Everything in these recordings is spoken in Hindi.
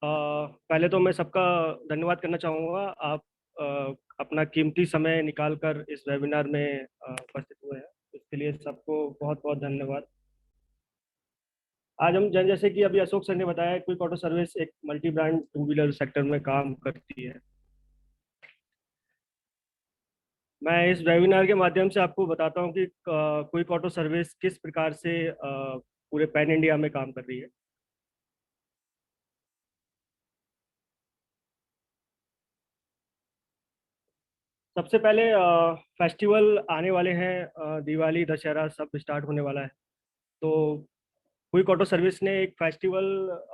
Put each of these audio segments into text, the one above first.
पहले तो मैं सबका धन्यवाद करना चाहूँगा। आप अ, अपना कीमती समय निकालकर इस वेबिनार में उपस्थित हुए हैं, इसके लिए सबको बहुत बहुत धन्यवाद। आज हम जैसे कि अभी अशोक सर ने बताया, क्विक ऑटो सर्विस एक multi brand two wheeler sector में काम करती है। मैं इस वेबिनार के माध्यम से आपको बताता हूँ कि क्विक ऑटो सर्विस किस प्रकार से पूरे पैन इंडिया में काम कर रही है। सबसे पहले फेस्टिवल आने वाले हैं, दिवाली दशहरा सब स्टार्ट होने वाला है। तो क्विक ऑटो सर्विस ने एक फेस्टिवल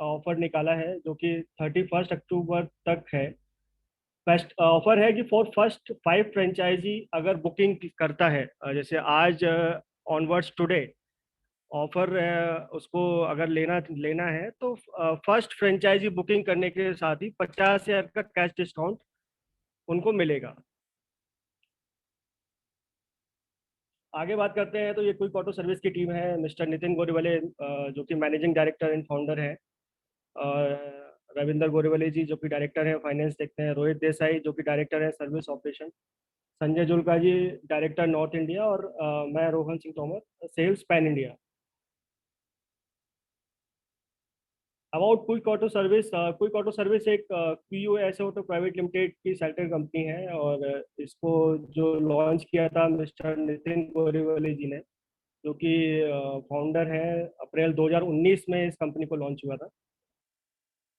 ऑफर निकाला है जो कि 31 अक्टूबर तक है। फेस्ट ऑफर है कि फॉर फर्स्ट 5 फ्रेंचाइजी अगर बुकिंग करता है, जैसे आज ऑनवर्ड्स टुडे ऑफर उसको अगर लेना लेना है तो फर्स्ट फ्रेंचाइजी बुकिंग करने के साथ ही 50,000 का कैश डिस्काउंट उनको मिलेगा। आगे बात करते हैं तो ये क्विक ऑटो सर्विस की टीम है, मिस्टर नितिन गोरीवाले जो कि मैनेजिंग डायरेक्टर एंड फाउंडर है, रविंदर गोरेवले जी जो कि डायरेक्टर हैं फाइनेंस देखते हैं, रोहित देसाई जो कि डायरेक्टर हैं service operation, Sanjay Julka ji director north India, और मैं Rohan Singh Tomar sales pan India. About quick auto service एक पीयू ऐसे ऑटो प्राइवेट लिमिटेड की सेल्टर कंपनी है, और इसको जो लॉन्च किया था मिस्टर नितिन गोरेवले जी ने, जो कि फाउंडर हैं। अप्रैल 2019 में इस कंपनी को लॉन्च हुआ था,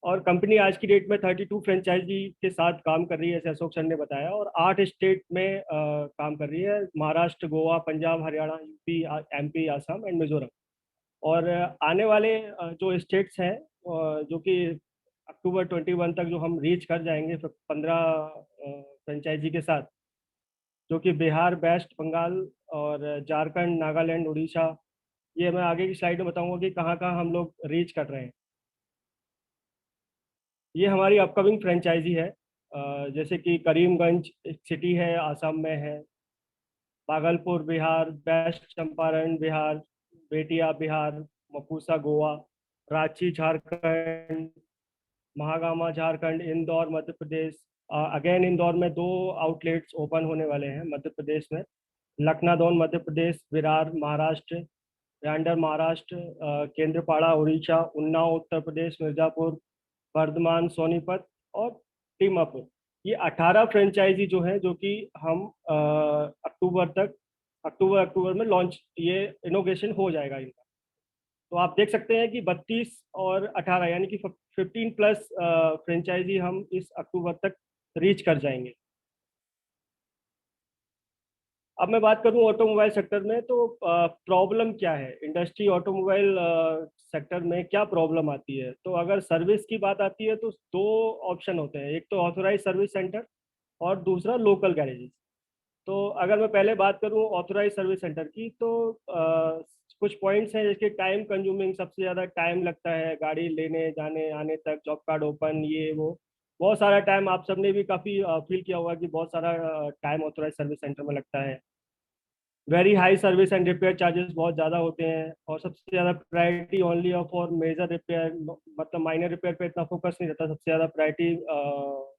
और कंपनी आज की डेट में 32 फ्रेंचाइजी के साथ काम कर रही है, जैसे अशोक सर ने बताया, और 8 स्टेट में काम कर रही है, Maharashtra, Goa, Punjab, Haryana, UP, MP, Assam and Mizoram. और आने वाले जो स्टेट्स हैं, जो कि अक्टूबर 21 तक जो हम रीच कर जाएंगे 15 फ्रेंचाइजी के साथ, जो कि बिहार, वेस्ट बंगाल और झारखंड, नागालैंड, उड़ीसा। ये मैं आगे की स्लाइड में बताऊंगा कि कहाँ कहाँ हम लोग रीच कर रहे हैं। ये हमारी अपकमिंग फ्रेंचाइजी है, जैसे कि करीमगंज एक सिटी है, आसाम में है, भागलपुर बिहार, वेस्ट चंपारण बिहार, बेतिया बिहार, मपूसा गोवा, रांची झारखंड, महागामा झारखंड, इंदौर मध्य प्रदेश। अगेन इंदौर में 2 आउटलेट्स ओपन होने वाले हैं मध्य प्रदेश में, लखनादौन मध्य प्रदेश, विरार महाराष्ट्र, रैंडर महाराष्ट्र, केंद्रपाड़ा उड़ीसा, उन्नाव उत्तर प्रदेश, मिर्जापुर, वर्धमान, सोनीपत और दीमापुर। ये 18 फ्रेंचाइजी जो है, जो कि हम अक्टूबर तक अक्टूबर अक्टूबर में लॉन्च, ये इनोग्रेशन हो जाएगा इनका। तो आप देख सकते हैं कि 32 और 18 यानी कि 15+ फ्रेंचाइजी हम इस अक्टूबर तक रीच कर जाएंगे। अब मैं बात करूं ऑटोमोबाइल सेक्टर में, तो प्रॉब्लम क्या है इंडस्ट्री ऑटोमोबाइल सेक्टर में, क्या प्रॉब्लम आती है। तो अगर सर्विस की बात आती है तो 2 ऑप्शन होते हैं, एक तो ऑथोराइज सर्विस सेंटर और दूसरा लोकल गैरेजेस। तो अगर मैं पहले बात करूं ऑथोराइज सर्विस सेंटर की, तो कुछ पॉइंट्स हैं, जैसे टाइम कंज्यूमिंग, सबसे ज़्यादा टाइम लगता है गाड़ी लेने जाने आने तक, जॉब कार्ड ओपन, ये वो बहुत सारा टाइम। आप सबने भी काफ़ी फील किया होगा कि बहुत सारा टाइम ऑथोराइज सर्विस सेंटर में लगता है। Very high service and repair charges बहुत ज़्यादा होते हैं, और सबसे ज़्यादा priority only for major repair, मतलब माइनर रिपेयर पे इतना फोकस नहीं रहता, सबसे ज़्यादा प्रायोरिटी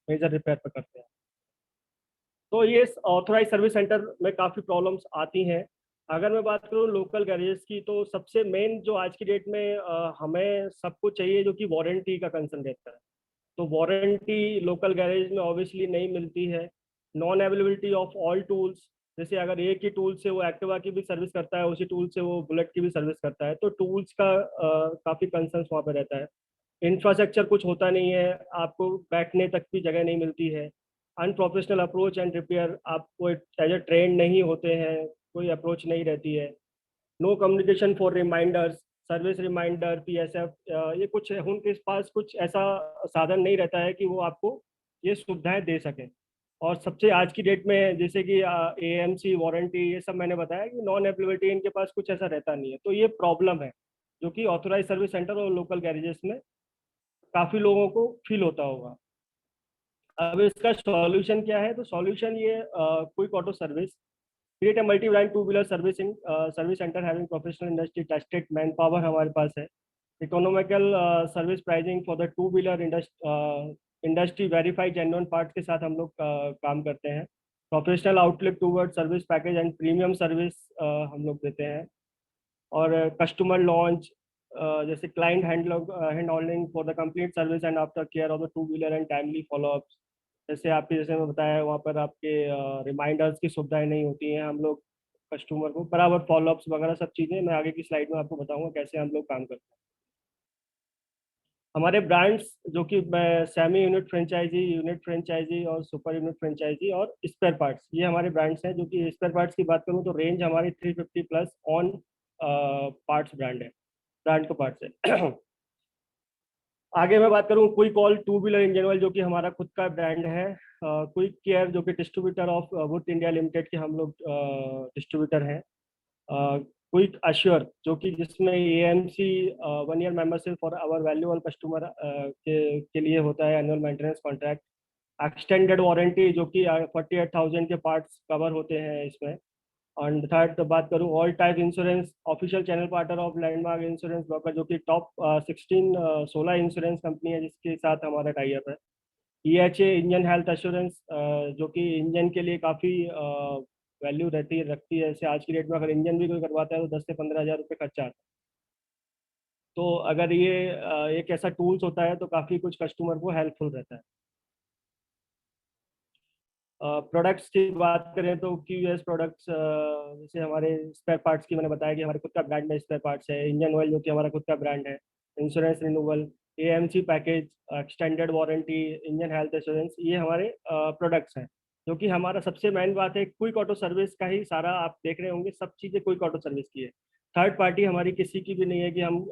मेजर रिपेयर पे करते हैं। तो ये ऑथराइज सर्विस सेंटर में काफ़ी प्रॉब्लम्स आती हैं। अगर मैं बात करूँ लोकल गैरेजेस की, तो सबसे मेन जो आज की डेट में हमें सबको चाहिए, जो कि वारंटी का कंसर्न रहता है। तो वारंटी लोकल गैरेज में ऑब्वियसली नहीं मिलती है। Non availability of all tools, जैसे अगर एक ही टूल से वो एक्टिवा की भी सर्विस करता है, उसी टूल से वो बुलेट की भी सर्विस करता है, तो टूल्स का काफ़ी कंसर्न वहाँ पे रहता है। इंफ्रास्ट्रक्चर कुछ होता नहीं है, आपको बैठने तक की जगह नहीं मिलती है। अनप्रोफेशनल अप्रोच एंड रिपेयर, आप कोई एज ए ट्रेंड नहीं होते हैं, कोई अप्रोच नहीं रहती है। No communication for reminders, service reminder, PSF, ये कुछ उनके पास कुछ ऐसा साधन नहीं रहता है कि वो आपको ये सुविधाएं दे सकें। और सबसे आज की डेट में जैसे कि एएमसी वारंटी, ये सब मैंने बताया कि नॉन अवेलेबिलिटी इनके पास कुछ ऐसा रहता नहीं है, तो ये प्रॉब्लम है जो कि ऑथोराइज सर्विस सेंटर और लोकल गैरेजेस में काफ़ी लोगों को फील होता होगा। अब इसका सॉल्यूशन क्या है, तो सॉल्यूशन ये quick auto service create a multi brand two wheeler servicing service centre having professional industry tested man power हमारे पास है, economical service pricing for the two wheeler industry verified genuine parts के साथ हम लोग काम करते हैं। Professional outlook toward service package and premium service हम लोग देते हैं। और कस्टमर लॉन्च, जैसे client hand holding for the complete service and after care of the two wheeler and timely follow-ups. जैसे आपके, जैसे मैं बताया, वहाँ पर आपके रिमाइंडर्स की सुविधाएं नहीं होती हैं। हम लोग कस्टमर को बराबर फॉलोअप्स वगैरह सब चीज़ें मैं आगे की स्लाइड में आपको बताऊंगा कैसे हम लोग काम करते हैं। हमारे ब्रांड्स जो कि सेमी यूनिट फ्रेंचाइजी और सुपर यूनिट फ्रेंचाइजी और स्पेयर पार्ट्स, ये हमारे ब्रांड्स हैं। जो कि स्पेयर पार्ट्स की बात करूँ तो रेंज हमारी 350 प्लस ऑन पार्ट्स ब्रांड का पार्ट्स है। आगे मैं बात करूँ quick all two wheeler engine oil, जो कि हमारा खुद का ब्रांड है। क्विक केयर जो कि distributor of would India limited के हम लोग डिस्ट्रीब्यूटर हैं। क्विक अश्योर जो कि जिसमें AMC 1 year membership for our valuable customer के लिए होता है, annual maintenance contract. Extended warranty जो कि 48,000 के पार्ट्स कवर होते हैं इसमें। और थर्ड बात करूं, all type insurance official channel partner of landmark insurance broker, जो कि टॉप 16 इंश्योरेंस कंपनी है जिसके साथ हमारा टाई अप है। ईएचए इंजन हेल्थ एश्योरेंस, जो कि इंजन के लिए काफ़ी वैल्यू रखती है। जैसे आज की डेट में अगर इंजन भी कोई करवाता है तो 10 से 15 हज़ार रुपये खर्चा आता है। तो अगर ये एक ऐसा टूल्स होता है तो काफ़ी कुछ कस्टमर को हेल्पफुल रहता है। प्रोडक्ट्स की बात करें तो क्यूएस प्रोडक्ट्स, जैसे हमारे स्पेयर पार्ट्स की मैंने बताया कि हमारे खुद का ब्रांड में स्पेयर पार्ट्स है। इंजन ऑयल जो कि हमारा खुद का ब्रांड है। Insurance renewal, AMC package, extended warranty, engine health insurance, ये हमारे प्रोडक्ट्स हैं। जो कि हमारा सबसे मेन बात है, क्विक ऑटो सर्विस का ही सारा आप देख रहे होंगे, सब चीज़ें क्विक ऑटो सर्विस की है। थर्ड पार्टी हमारी किसी की भी नहीं है कि हम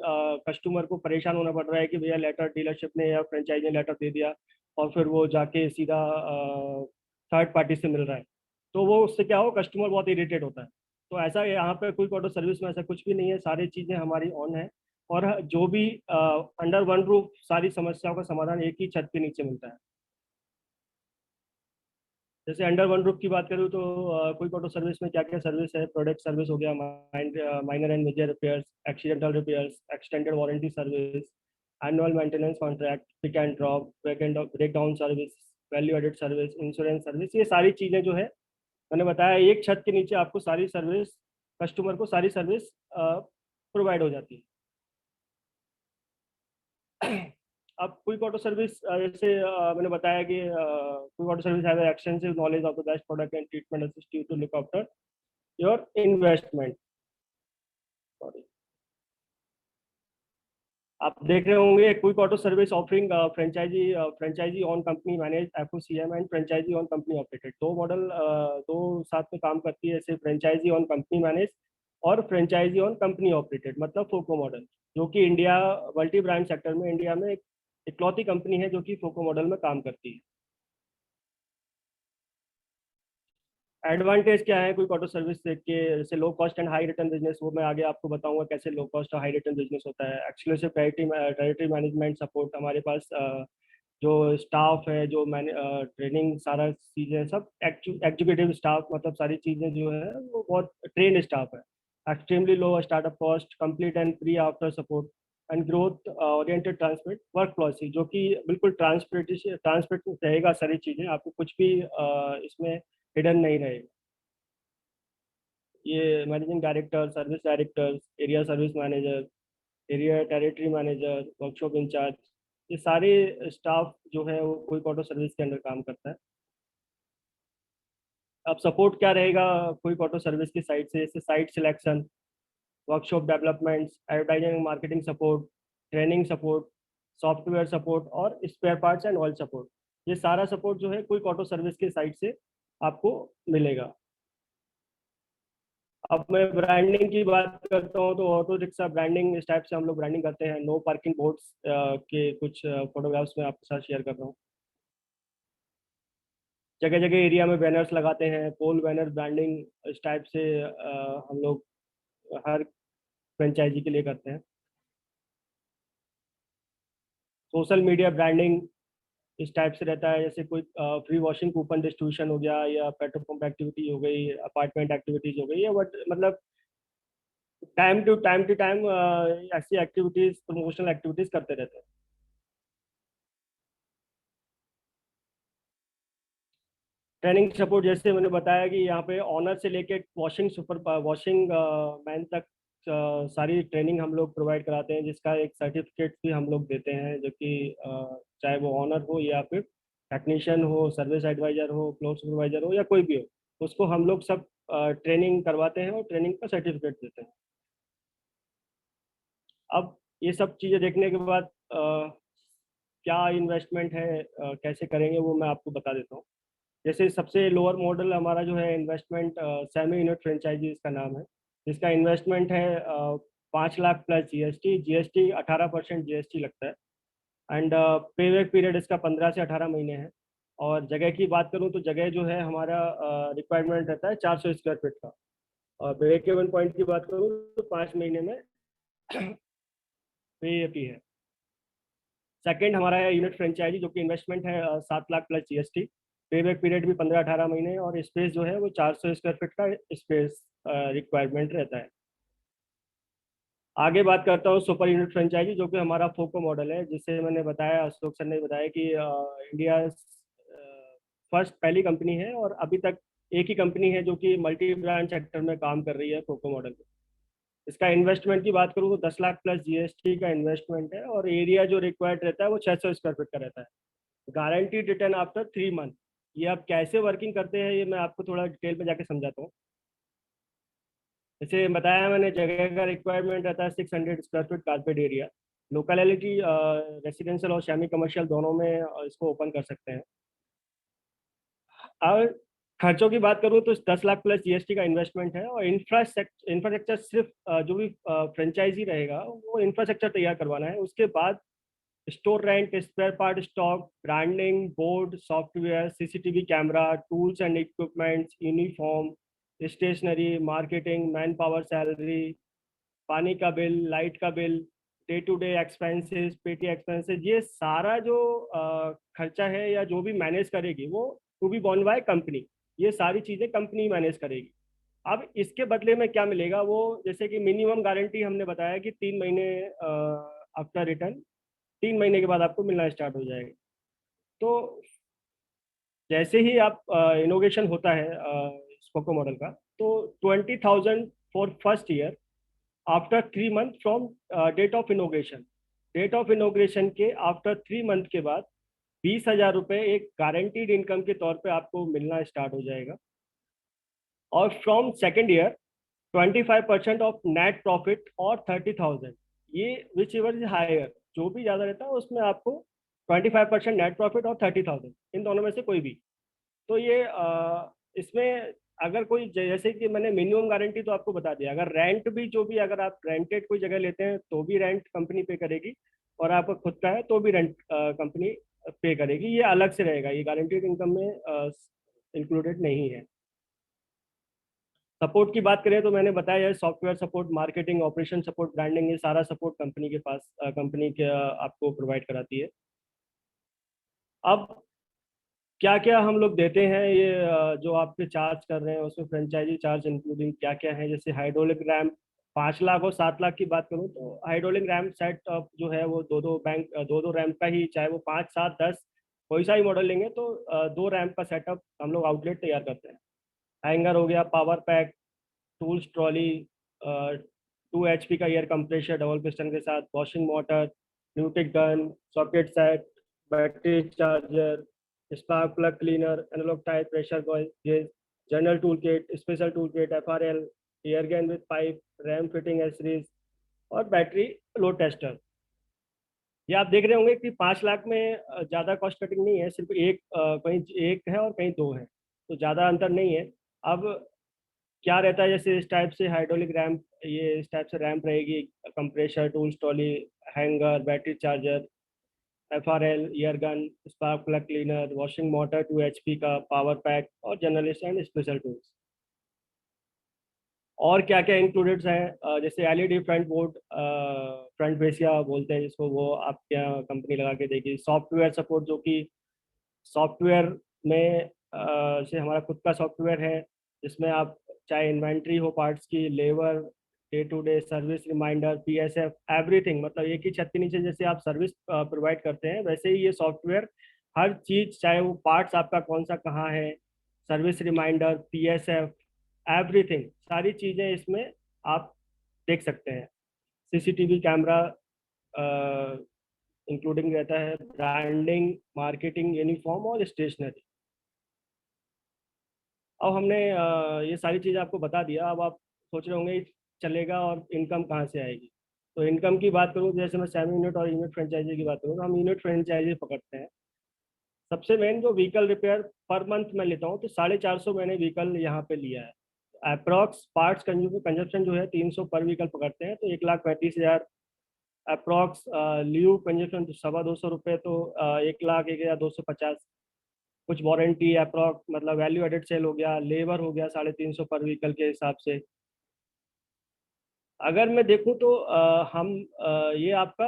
कस्टमर को परेशान होना पड़ रहा है कि भैया लेटर डीलरशिप ने या फ्रेंचाइजी ने लेटर दे दिया और फिर वो जाके सीधा थर्ड पार्टी से मिल रहा है। तो वो उससे क्या हो, कस्टमर बहुत इरिटेट होता है। तो ऐसा यहाँ पे क्विक ऑटो सर्विस में ऐसा कुछ भी नहीं है, सारी चीज़ें हमारी ऑन है। और जो भी अंडर वन रूफ सारी समस्याओं का समाधान एक ही छत के नीचे मिलता है। जैसे अंडर वन रूफ की बात करूँ तो क्विक ऑटो सर्विस में क्या क्या सर्विस है, प्रोडक्ट सर्विस हो गया, minor and major repairs, accidental repairs, extended warranty service, annual maintenance contract, pick and drop, break down service, value added service, insurance service, ये सारी चीज़ें जो है मैंने बताया एक छत के नीचे आपको सारी सर्विस, कस्टमर को सारी सर्विस प्रोवाइड हो जाती है। अब क्विक ऑटो सर्विस, जैसे मैंने बताया कि Quick auto Service have extensive knowledge of the best product and treatment assist you to look after your investment. Sorry, आप देख रहे होंगे Quick auto Service offering franchisee on company manage FOCM and franchisee on company operated, दो मॉडल दो साथ में काम करती है। जैसे फ्रेंचाइजी ऑन कंपनी मैनेज और फ्रेंचाइजी ऑन कंपनी ऑपरेटेड, मतलब फोको मॉडल, जो कि इंडिया मल्टी ब्रांड सेक्टर में इंडिया में एक इकलौती कंपनी है जो कि फोको मॉडल में काम करती है। एडवांटेज क्या है क्विक ऑटो सर्विस के, जैसे low cost and high return business, वो मैं आगे आपको बताऊंगा कैसे लो कॉस्ट और हाई रिटर्न बिजनेस होता है। एक्सक्लूसिव टेरिटरी मैनेजमेंट सपोर्ट, हमारे पास जो स्टाफ है, जो मैंने ट्रेनिंग सारा चीज़ें सब एग्जीक्यूटिव स्टाफ, मतलब सारी चीज़ें जो है वो बहुत ट्रेन स्टाफ है। Extremely low startup cost, complete and free after support and growth oriented transparent work policy, जो कि बिल्कुल ट्रांसपेरेंट रहेगा सारी चीज़ें, आपको कुछ भी इसमें हिडन नहीं रहेगा। ये managing director, service director, area service manager, area territory manager, workshop incharge, ये सारे स्टाफ जो है वो क्विक ऑटो सर्विस के अंडर काम करता है। अब सपोर्ट क्या रहेगा क्विक ऑटो सर्विस की साइड से, जैसे site selection, workshop developments, advertising marketing support, training support, software support और spare parts and oil support, ये सारा सपोर्ट जो है क्विक ऑटो सर्विस की साइड से आपको मिलेगा। अब मैं ब्रांडिंग की बात करता हूँ तो ऑटो रिक्शा ब्रांडिंग, इस टाइप से हम लोग ब्रांडिंग करते हैं। नो पार्किंग बोर्ड्स के कुछ फोटोग्राफ्स में आपके साथ शेयर कर रहा हूँ। जगह जगह एरिया में बैनर्स लगाते हैं, पोल बैनर ब्रांडिंग, इस टाइप से हम लोग हर फ्रेंचाइजी के लिए करते हैं। सोशल मीडिया ब्रांडिंग इस टाइप से रहता है, जैसे कोई फ्री वॉशिंग कूपन डिस्ट्रीब्यूशन हो गया, या पेट्रोल पंप एक्टिविटी हो गई, अपार्टमेंट एक्टिविटीज हो गई, या वट मतलब टाइम ऐसी एक्टिविटीज, प्रमोशनल एक्टिविटीज करते रहते हैं। ट्रेनिंग सपोर्ट जैसे मैंने बताया कि यहाँ पे ऑनर से लेके वॉशिंग मैन तक सारी ट्रेनिंग हम लोग प्रोवाइड कराते हैं, जिसका एक सर्टिफिकेट भी हम लोग देते हैं, जो कि चाहे वो ऑनर हो या फिर टेक्नीशियन हो, सर्विस एडवाइजर हो, फ्लोर सुपरवाइजर हो या कोई भी हो, उसको हम लोग सब ट्रेनिंग करवाते हैं और ट्रेनिंग का सर्टिफिकेट देते हैं। अब ये सब चीज़ें देखने के बाद क्या इन्वेस्टमेंट है, कैसे करेंगे, वो मैं आपको बता देता हूँ। जैसे सबसे लोअर मॉडल हमारा जो है इन्वेस्टमेंट, सेमी यूनिट फ्रेंचाइजी इसका नाम है, जिसका इन्वेस्टमेंट है 5 lakh plus GST. GST 18% GST लगता है। एंड पेबैक पीरियड इसका 15 से 18 महीने है। और जगह की बात करूँ तो जगह जो है हमारा रिक्वायरमेंट रहता है 400 स्क्वायर फीट का। और ब्रेक इवन पॉइंट की बात करूँ तो 5 महीने में पे है। सेकंड हमारा है यूनिट फ्रेंचाइजी, जो कि इन्वेस्टमेंट है 7 lakh plus GST. Payback period भी 15-18 महीने, और स्पेस जो है वो 400 स्क्वायर फीट का स्पेस रिक्वायरमेंट रहता है। आगे बात करता हूँ सुपर यूनिट फ्रेंचाइजी, जो कि हमारा फोको मॉडल है, जिसे मैंने बताया, अशोक सर ने बताया कि इंडिया फर्स्ट पहली कंपनी है, और अभी तक एक ही कंपनी है जो कि मल्टी ब्रांच सेक्टर में काम कर रही है फोको मॉडल में। इसका इन्वेस्टमेंट की बात करूँ तो 10 लाख प्लस जीएसटी का इन्वेस्टमेंट है, और एरिया जो रिक्वायर्ड रहता है वो 600 स्क्वायर फीट का रहता है। Guaranteed return after 3 month. ये आप कैसे वर्किंग करते हैं, ये मैं आपको थोड़ा डिटेल में जाके समझाता हूँ। जैसे बताया मैंने, जगह का रिक्वायरमेंट रहता है 600 square feet carpet area. Locality residential और सेमी कमर्शियल दोनों में इसको ओपन कर सकते हैं। और खर्चों की बात करूँ तो 10 लाख प्लस जीएसटी का इन्वेस्टमेंट है, और इंफ्रास्ट्रक्चर सिर्फ जो भी फ्रेंचाइजी रहेगा वो इंफ्रास्ट्रक्चर तैयार करवाना है। उसके बाद store rent, spare part stock, branding, board, software, CCTV camera, tools and equipments, uniform, stationery, marketing, man power, salary, पानी का बिल, लाइट का bill, day to day expenses, petty expenses, ये सारा जो खर्चा है या जो भी मैनेज करेगी वो to be borne by company. ये सारी चीज़ें कंपनी मैनेज करेगी। अब इसके बदले में क्या मिलेगा, वो जैसे कि मिनिमम गारंटी हमने बताया कि 3 महीने आफ्टर रिटर्न, 3 महीने के बाद आपको मिलना स्टार्ट हो जाएगा। तो जैसे ही आप इनोवेशन होता है स्पोको मॉडल का, तो 20,000 for first year after 3 month from date of inauguration. Date of inauguration के आफ्टर 3 मंथ के बाद 20,000 रुपये एक गारंटीड इनकम के तौर पे आपको मिलना स्टार्ट हो जाएगा। और from second year 25% of net profit और 30,000, ये विच एवर इज हायर, जो भी ज़्यादा रहता है उसमें आपको 25% नेट प्रॉफिट और 30,000, इन दोनों में से कोई भी। तो ये इसमें अगर कोई जैसे कि मैंने मिनिमम गारंटी तो आपको बता दिया, अगर रेंट भी जो भी, अगर आप रेंटेड कोई जगह लेते हैं तो भी रेंट कंपनी पे करेगी, और आपका खुद का है तो भी रेंट कंपनी पे करेगी। ये अलग से रहेगा, ये गारंटीड इनकम में इंक्लूडेड नहीं है। सपोर्ट की बात करें तो मैंने बताया है, software support, marketing, operation support, branding, ये सारा सपोर्ट कंपनी के पास, कंपनी के आपको प्रोवाइड कराती है। अब क्या क्या हम लोग देते हैं, ये जो आपके चार्ज कर रहे हैं उसमें फ्रेंचाइजी चार्ज इंक्लूडिंग क्या क्या है। जैसे हाइड्रोलिक रैम्प 5 लाख और 7 लाख की बात करूँ तो हाइड्रोलिक रैम्प सेट अप जो है वो दो दो रैम्प का ही, चाहे वो 5, 7, 10 कोई सा ही मॉडल लेंगे तो 2 रैम्प का सेटअप हम लोग आउटलेट तैयार करते हैं। हैंगर हो गया, power pack, tools trolley, 2 HP का एयर कंप्रेशर डबल पिस्टन के साथ, washing motor, pneumatic gun, socket set, battery charger, spark plug cleaner, analog type pressure gauge, general tool kit, special tool kit, FRL, air gun with pipe, ram fitting accessories, और बैटरी लोड टेस्टर। ये आप देख रहे होंगे कि 5 लाख में ज़्यादा कॉस्ट कटिंग नहीं है, सिर्फ कहीं एक है और कहीं दो है, तो ज़्यादा अंतर नहीं है। अब क्या रहता है, जैसे इस टाइप से हाइड्रोलिक रैम्प, ये इस टाइप से रैम्प रहेगी, compressor, tools trolley, hanger, battery charger, FRL, year gun, spark plug cleaner, washing motor 2 HP का, पावर पैक, और जर्नलिस्ट एंड स्पेशल टूल्स। और क्या क्या इंक्लूडेड है, जैसे LED front board, front fascia बोलते हैं जिसको, वो आपके यहाँ कंपनी लगा के देगी। सॉफ्टवेयर सपोर्ट, जो कि सॉफ्टवेयर में जैसे हमारा खुद का सॉफ्टवेयर है, जिसमें आप चाहे इन्वेंट्री हो पार्ट्स की, labour, day to day service reminder, PSF, everything. मतलब एक ही छत के नीचे जैसे आप सर्विस प्रोवाइड करते हैं, वैसे ही ये सॉफ्टवेयर हर चीज, चाहे वो पार्ट्स आपका कौन सा कहाँ है, सर्विस रिमाइंडर, PSF, एवरीथिंग, सारी चीजें इसमें आप देख सकते हैं। CCTV कैमरा इंक्लूडिंग रहता है, ब्रांडिंग, मार्केटिंग, यूनिफॉर्म और स्टेशनरी। अब हमने ये सारी चीज़ आपको बता दिया। अब आप सोच रहे होंगे ये चलेगा और इनकम कहाँ से आएगी। तो इनकम की बात करूँ, जैसे मैं सेमी यूनिट और यूनिट फ्रेंचाइजी की बात करूँ, तो हम यूनिट फ्रेंचाइजी पकड़ते हैं। सबसे मेन जो व्हीकल रिपेयर पर मंथ में लेता हूँ, तो 450 मैंने व्हीकल यहाँ पे लिया है। अप्रॉक्स पार्ट्स कंजप्शन जो है 300 पर व्हीकल पकड़ते हैं, तो 1,35,000 अप्रॉक्स। लीव कंजप्शन तो 250 रुपये, तो 1,01,250। कुछ वारंटी अप्रॉक्स, मतलब वैल्यू एडेड सेल हो गया, लेबर हो गया 350 पर व्हीकल के हिसाब से। अगर मैं देखूं तो ये आपका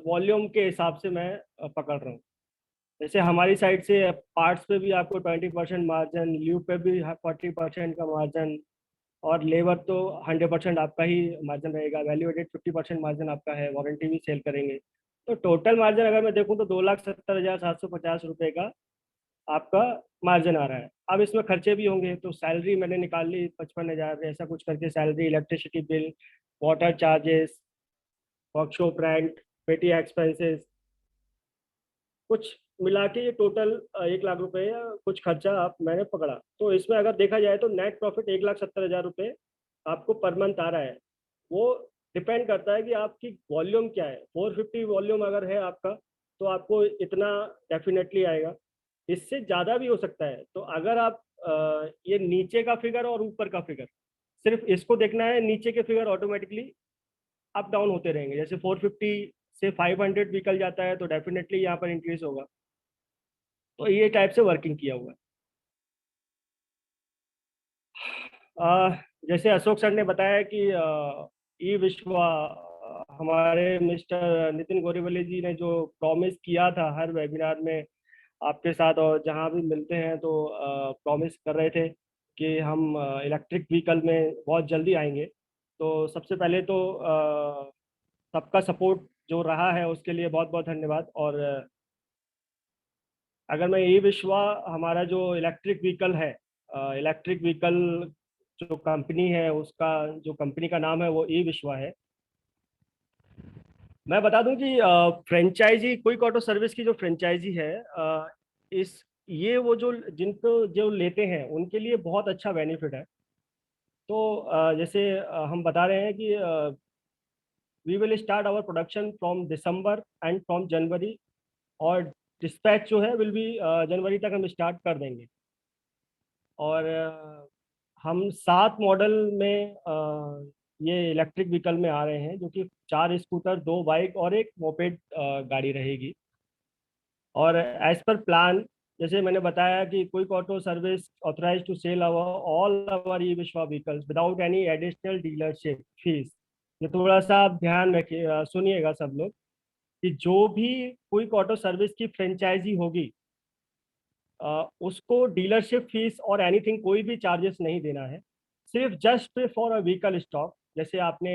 वॉल्यूम के हिसाब से मैं पकड़ रहा हूँ। जैसे हमारी साइड से पार्ट्स पे भी आपको 20% मार्जिन, लीव पे भी 40% का मार्जिन, और लेबर तो 100% आपका ही मार्जिन रहेगा। वैल्यू एडेड 50% मार्जिन आपका है, वारंटी भी सेल करेंगे। तो टोटल मार्जिन अगर मैं देखूं तो 2,70,750 का आपका मार्जिन आ रहा है। अब इसमें खर्चे भी होंगे, तो सैलरी मैंने निकाल ली 55,000, ऐसा कुछ करके salary, electricity bill, water charges, workshop rent, पेटी एक्सपेंसेस, कुछ मिला के ये टोटल 1,00,000 रुपये या कुछ खर्चा आप मैंने पकड़ा। तो इसमें अगर देखा जाए तो नेट प्रॉफिट 1,70,000 रुपये आपको पर मंथ आ रहा है। वो डिपेंड करता है कि आपकी वॉल्यूम क्या है। 450 वॉल्यूम अगर है आपका, तो आपको इतना डेफिनेटली आएगा। इससे ज़्यादा भी हो सकता है। तो अगर आप ये नीचे का फिगर और ऊपर का फिगर, सिर्फ इसको देखना है, नीचे के फिगर ऑटोमेटिकली अप डाउन होते रहेंगे। जैसे 450 से 500 निकल जाता है, तो डेफिनेटली यहाँ पर इंक्रीज होगा। तो ये टाइप से वर्किंग किया हुआ है। अ, जैसे अशोक सर ने बताया कि ई विश्वा, हमारे मिस्टर नितिन गोरीवली जी ने जो प्रॉमिस किया था हर वेबिनार में आपके साथ, और जहाँ भी मिलते हैं तो प्रॉमिस कर रहे थे कि हम इलेक्ट्रिक व्हीकल में बहुत जल्दी आएंगे। तो सबसे पहले तो सबका सपोर्ट जो रहा है उसके लिए बहुत बहुत धन्यवाद। और अगर मैं ई विश्वा, हमारा जो इलेक्ट्रिक व्हीकल है, इलेक्ट्रिक व्हीकल जो कंपनी है, उसका जो कंपनी का नाम है वो ई विश्वा है। मैं बता दूं कि फ्रेंचाइजी, क्विक ऑटो सर्विस की जो फ्रेंचाइजी है, इस ये वो जो जिनको जो लेते हैं उनके लिए बहुत अच्छा बेनिफिट है। तो जैसे हम बता रहे हैं कि we will start our production from December and from January, और डिस्पैच जो है विल बी जनवरी तक हम स्टार्ट कर देंगे। और हम 7 मॉडल में ये इलेक्ट्रिक व्हीकल में आ रहे हैं, जो कि 4 स्कूटर, 2 बाइक और एक मोपेड गाड़ी रहेगी। और एज पर प्लान, जैसे मैंने बताया कि Quick auto Service authorise to sell our all our E Vishwa vehicles without any additional dealership fees. ये थोड़ा सा आप ध्यान रखिए, सुनिएगा सब लोग, कि जो भी क्विक ऑटो सर्विस की फ्रेंचाइजी होगी, उसको डीलरशिप फीस और एनीथिंग कोई भी चार्जेस नहीं देना है। सिर्फ just for a vehicle stock, जैसे आपने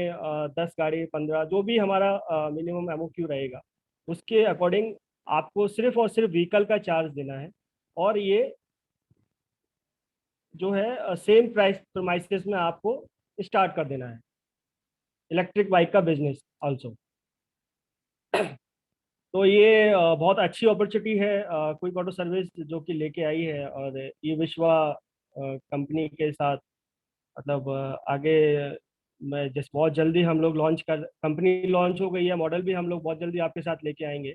10 गाड़ी, 15, जो भी हमारा मिनिमम एमओक्यू रहेगा, उसके अकॉर्डिंग आपको सिर्फ और सिर्फ व्हीकल का चार्ज देना है। और ये जो है सेम प्राइस प्रमाइसेस में आपको स्टार्ट कर देना है इलेक्ट्रिक बाइक का बिजनेस ऑल्सो। तो ये बहुत अच्छी अपॉर्चुनिटी है क्विक ऑटो सर्विस जो कि लेके आई है, और ये विश्वा कंपनी के साथ, मतलब आगे मैं जिस बहुत जल्दी हम लोग लॉन्च कर, कंपनी लॉन्च हो गई है, मॉडल भी हम लोग बहुत जल्दी आपके साथ लेके आएंगे।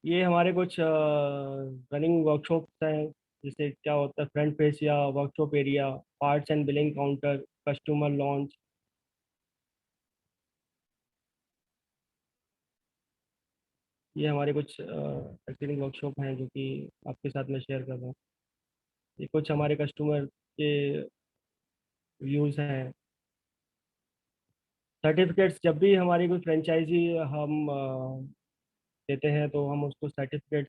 ये हमारे कुछ रनिंग वर्कशॉप्स हैं, जैसे क्या होता है फ्रंट फेस या workshop area, parts and billing counter, customer launch. ये हमारे कुछ एक्सपीरियंस वर्कशॉप हैं जो कि आपके साथ मैं शेयर कर रहा हूँ। ये कुछ हमारे कस्टमर के व्यूज़ हैं। सर्टिफिकेट्स, जब भी हमारी कोई फ्रेंचाइजी हम देते हैं, तो हम उसको सर्टिफिकेट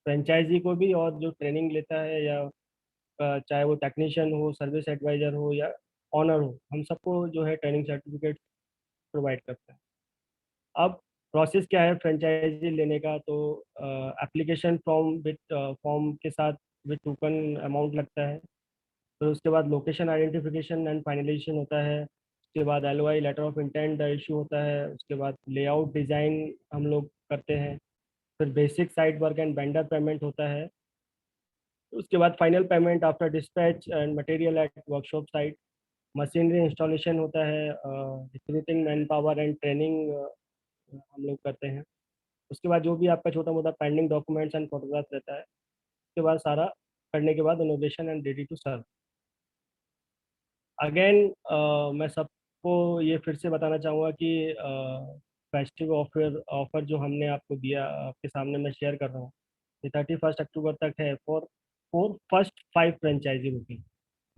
फ्रेंचाइजी को भी और जो ट्रेनिंग लेता है, या चाहे वो टेक्नीशियन हो, सर्विस एडवाइजर हो या ऑनर हो, हम सबको जो है ट्रेनिंग सर्टिफिकेट प्रोवाइड करते हैं। अब प्रोसेस क्या है फ्रेंचाइजी लेने का, तो एप्लीकेशन फॉर्म विद फॉर्म के साथ विद टोकन अमाउंट लगता है। फिर उसके बाद लोकेशन आइडेंटिफिकेशन एंड फाइनलाइजेशन होता है। उसके बाद LOI letter of intent issue होता है। उसके बाद लेआउट डिज़ाइन हम लोग करते हैं। फिर basic site work and vendor payment होता है। उसके बाद final payment after dispatch and material at workshop site. Machinery installation होता है। Recruiting man power and training हम लोग करते हैं। उसके बाद जो भी आपका छोटा मोटा पेंडिंग डॉक्यूमेंट्स एंड फोटोग्राफ रहता है, उसके बाद सारा करने के बाद innovation and ready to serve. Again मैं सबको ये फिर से बताना चाहूँगा कि फेस्टिव ऑफर ऑफर जो हमने आपको दिया, आपके सामने मैं शेयर कर रहा हूँ, ये 31 अक्टूबर तक है for for first 5 franchisee booking.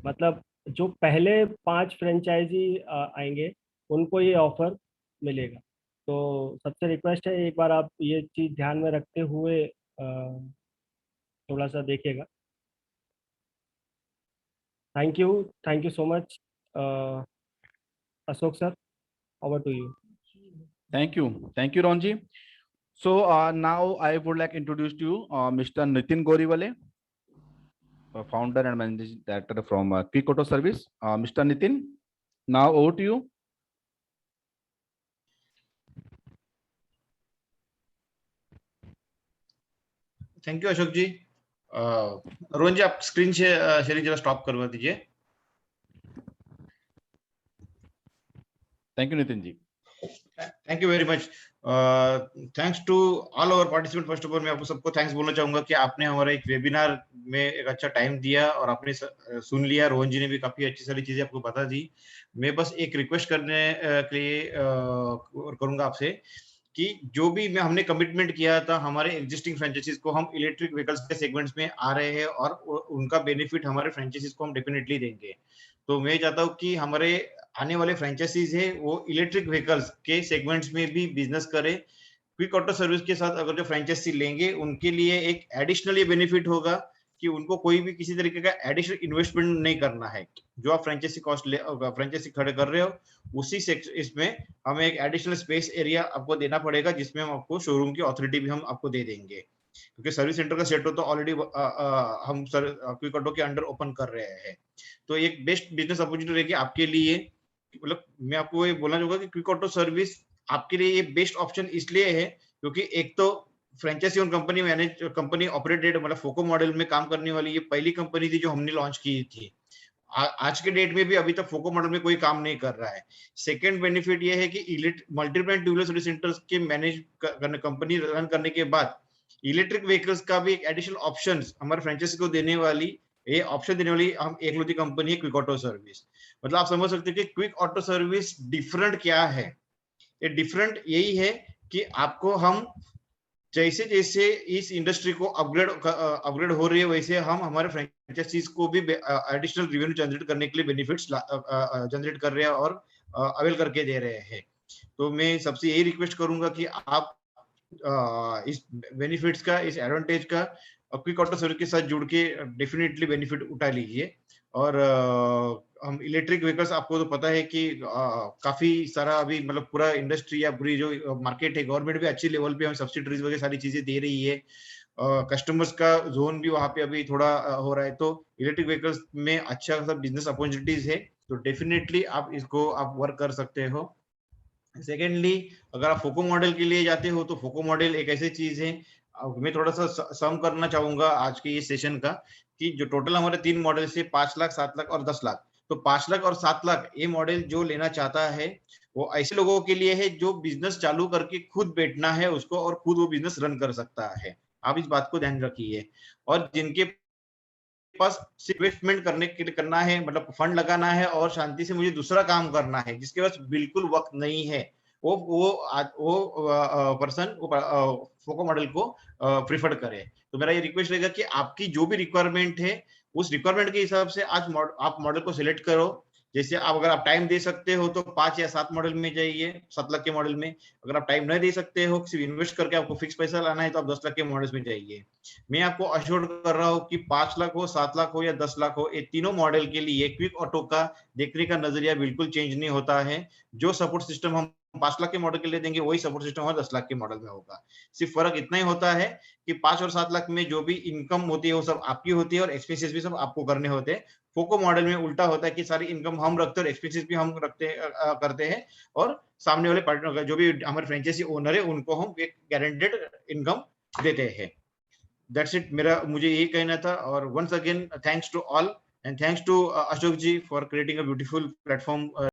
मतलब जो पहले 5 फ्रेंचाइजी आएंगे उनको ये ऑफर मिलेगा। तो सबसे रिक्वेस्ट है, एक बार आप ये चीज़ ध्यान में रखते हुए थोड़ा सा देखिएगा। Thank you so much Ashok sir, over to you. Thank you, Ronji. So now I would like to introduce to you Mr. Nitin Goriwale, founder and managing director from Quick Auto Service. Mr. Nitin, now over to you. Thank you Ashok ji. Rohan ji, आप स्क्रीन शेयरिंग जरा स्टॉप करवा दीजिए। Thank you Nitin ji. Thank you very much. Thanks to all over participant. First of all मैं आपको सबको थैंक्स बोलना चाहूंगा कि आपने हमारा एक वेबिनार में एक अच्छा टाइम दिया और आपने सुन लिया। रोहन जी ने भी काफी अच्छी सारी चीजें आपको बता दी। मैं बस एक रिक्वेस्ट करने के लिए करूंगा आपसे कि जो भी हमने कमिटमेंट किया था हमारे एग्जिस्टिंग फ्रेंचाइजीज को, हम इलेक्ट्रिक व्हीकल्स के सेगमेंट्स में आ रहे हैं और उनका बेनिफिट हमारे फ्रेंचाइजीज को हम डेफिनेटली देंगे। तो मैं चाहता हूँ कि हमारे आने वाले फ्रेंचाइजीज है वो इलेक्ट्रिक व्हीकल्स के सेगमेंट्स में भी बिजनेस करे। क्विक ऑटो सर्विस के साथ अगर जो फ्रेंचाइजी लेंगे उनके लिए एक एडिशनल ये बेनिफिट होगा कि उनको कोई भी किसी तरीके का एडिशनल इन्वेस्टमेंट नहीं करना है। जो आप फ्रेंचाइजी कॉस्ट फ्रेंचाइजी खड़े कर रहे हो उसी इसमें हमें एक एडिशनल स्पेस एरिया आपको देना पड़ेगा, जिसमें हम आपको शोरूम की ऑथोरिटी भी हम आपको दे देंगे, क्योंकि सर्विस सेंटर का सेट तो ऑलरेडी हम क्विक ऑटो के अंडर ओपन कर रहे हैं। तो एक बेस्ट बिजनेस अपॉर्चुनिटी रहेगी आपके लिए। मतलब मैं आपको ये बोलना चाहूंगा कि क्विक ऑटो सर्विस आपके लिए ये बेस्ट ऑप्शन इसलिए है क्योंकि एक तो फ्रेंचाइजी और कंपनी ऑपरेटेड मतलब फोको मॉडल में काम करने वाली ये पहली कंपनी थी जो हमने लॉन्च की थी। आज के डेट में भी अभी तक फोको मॉडल में कोई काम नहीं कर रहा है। सेकंड बेनिफिट ये है कि multi brand two wheeler service centres के मैनेज करने कंपनी रन करने के बाद इलेक्ट्रिक व्हीकल्स का भी एक एडिशनल ऑप्शन हमारे फ्रेंचाइजी को देने वाली हम एकलौती कंपनी है क्विक ऑटो सर्विस। मतलब आप समझ सकते हैं कि क्विक ऑटो सर्विस डिफरेंट क्या है। ये डिफरेंट यही है कि आपको हम जैसे जैसे इस इंडस्ट्री को अपग्रेड हो रही है वैसे हम हमारे फ्रेंचाइजीज को भी एडिशनल रेवेन्यू जनरेट करने के लिए बेनिफिट्स जनरेट कर रहे हैं और अवेल करके दे रहे हैं। तो मैं सबसे यही रिक्वेस्ट करूंगा कि आप इस बेनिफिट्स का, इस एडवांटेज का क्विक ऑटो सर्विस के साथ जुड़ के डेफिनेटली बेनिफिट उठा लीजिए। और हम इलेक्ट्रिक व्हीकल्स आपको तो पता है कि काफी सारा अभी मतलब पूरा इंडस्ट्री या पूरी जो मार्केट है, गवर्नमेंट भी अच्छी लेवल पे हमें सब्सिडीज वगैरह सारी चीजें दे रही है। कस्टमर्स का जोन भी वहां पे अभी थोड़ा हो रहा है। तो इलेक्ट्रिक व्हीकल्स में अच्छा खासा बिजनेस अपॉर्चुनिटीज है, तो डेफिनेटली आप इसको आप वर्क कर सकते हो। सेकेंडली अगर आप फोको मॉडल के लिए जाते हो तो फोको मॉडल एक ऐसी चीज है, मैं थोड़ा सा सम करना चाहूंगा आज के ये सेशन का कि जो टोटल हमारे 3 मॉडल से 5 लाख, 7 लाख और 10 लाख, तो 5 लाख और 7 लाख ये मॉडल जो लेना चाहता है वो ऐसे लोगों के लिए है जो बिजनेस चालू करके खुद बैठना है उसको और खुद वो बिजनेस रन कर सकता है। आप इस बात को ध्यान रखिए। और जिनके पास इन्वेस्टमेंट करना है, मतलब फंड लगाना है और शांति से मुझे दूसरा काम करना है, जिसके पास बिल्कुल वक्त नहीं है, वो पर्सन फोको मॉडल को प्रिफर करे। तो मेरा ये रिक्वेस्ट रहेगा कि आपकी जो भी रिक्वायरमेंट है उस रिक्वायरमेंट के हिसाब से आज आप मॉडल को सिलेक्ट करो। जैसे आप अगर आप टाइम दे सकते हो तो 5 या 7 मॉडल में जाइए, 7 लाख के मॉडल में। अगर आप टाइम नहीं दे सकते हो, सिर्फ इन्वेस्ट करके आपको फिक्स पैसा लाना है, तो आप 10 लाख के मॉडल्स में जाइए। मैं आपको अश्योर कर रहा हूँ कि 5 लाख हो, 7 लाख हो या 10 लाख हो, ये तीनों मॉडल के लिए क्विक ऑटो का देखने का नजरिया बिल्कुल चेंज नहीं होता है। जो सपोर्ट सिस्टम हम 5 लाख के मॉडल के लिए देंगे, वही सपोर्ट सिस्टम हमारे 10 लाख के मॉडल में होगा। सिर्फ फर्क इतना ही होता है कि 5 और 7 लाख में जो भी इनकम होती है वो सब आपकी होती है और एक्सपेंसेस भी सब आपको करने होते हैं। फोको मॉडल में उल्टा होता है कि सारी इनकम हम रखते हैं और एक्सपेंसेस भी हम करते हैं, और सामने वाले पार्टनर जो भी हमारे फ्रेंचाइजी ओनर है उनको हम एक गारंटेड इनकम देते हैं। दैट्स इट, मुझे यही कहना था। और once again thanks to all and thanks to Ashok ji for creating a beautiful platform